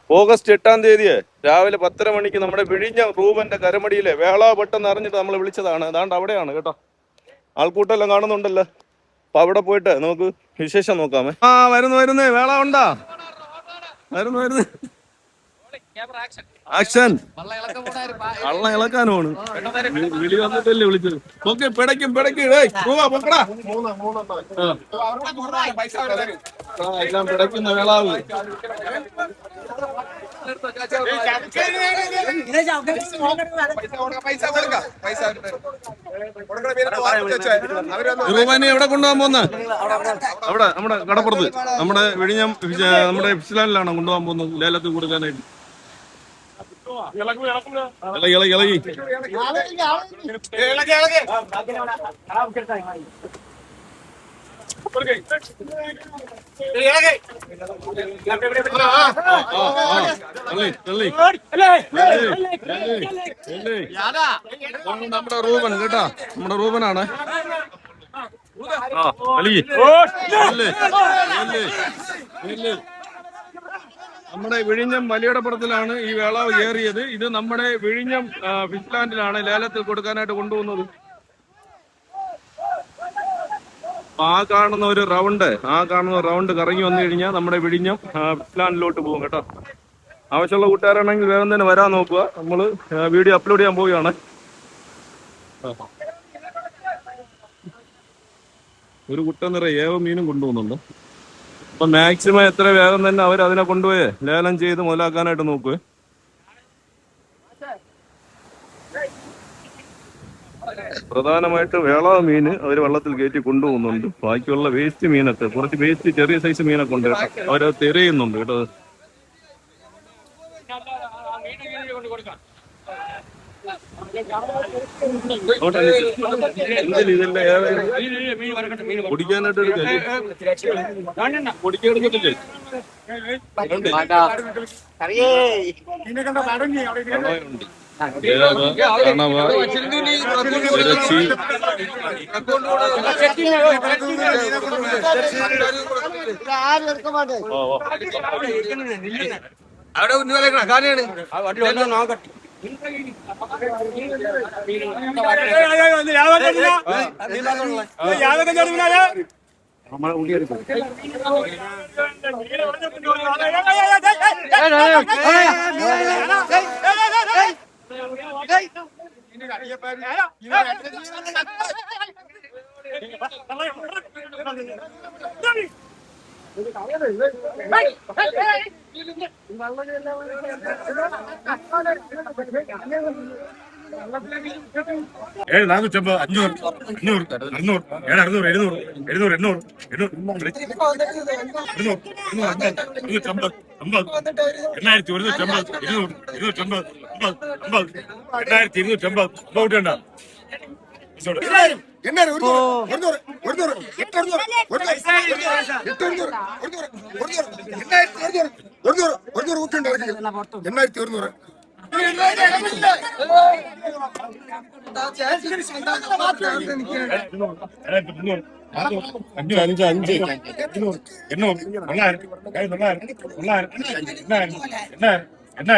August 8-ാം തീയതി രാവിലെ 10:30 മണിക്ക് നമ്മുടെ വിഴിഞ്ഞ റൂബന്റെ കരമടിയിലെ വേളാവട്ടം അറിഞ്ഞിട്ട് നമ്മൾ വിളിച്ചതാണ്. അതാണ്ട് അവിടെയാണ് കേട്ടോ. ആൾക്കൂട്ടെല്ലാം കാണുന്നുണ്ടല്ലോ. അപ്പൊ അവിടെ പോയിട്ട് നമുക്ക് വിശേഷം നോക്കാമേ. വരുന്നേ വേള ഉണ്ടാ വരുന്നു ആക്ഷൻ വള്ളം ഇളക്കാനുമാണ്. വിളി വന്നിട്ടല്ലേ വിളിച്ചത്. ഓക്കെ പിടയ്ക്കും എല്ലാം പിടയ്ക്കുന്ന വേളാവ്. റൂബാനെ എവിടെ കൊണ്ടുപോകാൻ പോകുന്ന? അവിടെ നമ്മുടെ കടപ്പുറത്ത് നമ്മുടെ വിഴിഞ്ഞം നമ്മുടെ ഫിഷ്ലാൻഡിലാണ് കൊണ്ടുപോകാൻ പോകുന്നത് ലേലത്തിൽ കൊടുക്കാനായിട്ട്. ഇളകി നമ്മുടെ റൂബൻ കേട്ടാ, നമ്മുടെ റൂബനാണ്. നമ്മുടെ വിഴിഞ്ഞം വലിയടപ്പുറത്തിലാണ് ഈ വേളാവ് കയറിയത്. ഇത് നമ്മുടെ വിഴിഞ്ഞം ഫിഷ്ലാൻഡിലാണ് ലേലത്തിൽ കൊടുക്കാനായിട്ട് കൊണ്ടുപോകുന്നത്. ആ കാണുന്ന റൗണ്ട് കറങ്ങി വന്നു കഴിഞ്ഞാൽ നമ്മുടെ വിഴിഞ്ഞം ഫിഷ്ലാൻഡിലോട്ട് പോകും കേട്ടോ. ആവശ്യമുള്ള കൂട്ടുകാരാണെങ്കിൽ വേഗം തന്നെ വരാൻ നോക്കുക. നമ്മള് വീഡിയോ അപ്ലോഡ് ചെയ്യാൻ പോവുകയാണ്. ഒരു കുട്ട നിറയെ ഏവ മീനും കൊണ്ടുപോകുന്നുണ്ട്. അപ്പൊ മാക്സിമം എത്ര വേഗം തന്നെ അവർ അതിനെ കൊണ്ടുപോയി ലേലം ചെയ്ത് മുതലാക്കാനായിട്ട് നോക്കുവേ. പ്രധാനമായിട്ട് വേളാവ് മീന് അവർ വെള്ളത്തിൽ കയറ്റി കൊണ്ടുപോകുന്നുണ്ട്. ബാക്കിയുള്ള വേസ്റ്റ് മീനൊക്കെ, കുറച്ച് വേസ്റ്റ് ചെറിയ സൈസ് മീനൊക്കെ ഉണ്ട് കേട്ടോ. അവരത് തെരയുന്നുണ്ട് കേട്ടോ. കുടിക്കാനായിട്ട് പൊടിക്കെടുക്കത്തില്ലേ? അവിടെ ഉന്നതമാണ് കാണിയാണ്. ഏഴ് 450 500 500 600 7 600 700 700 800 $800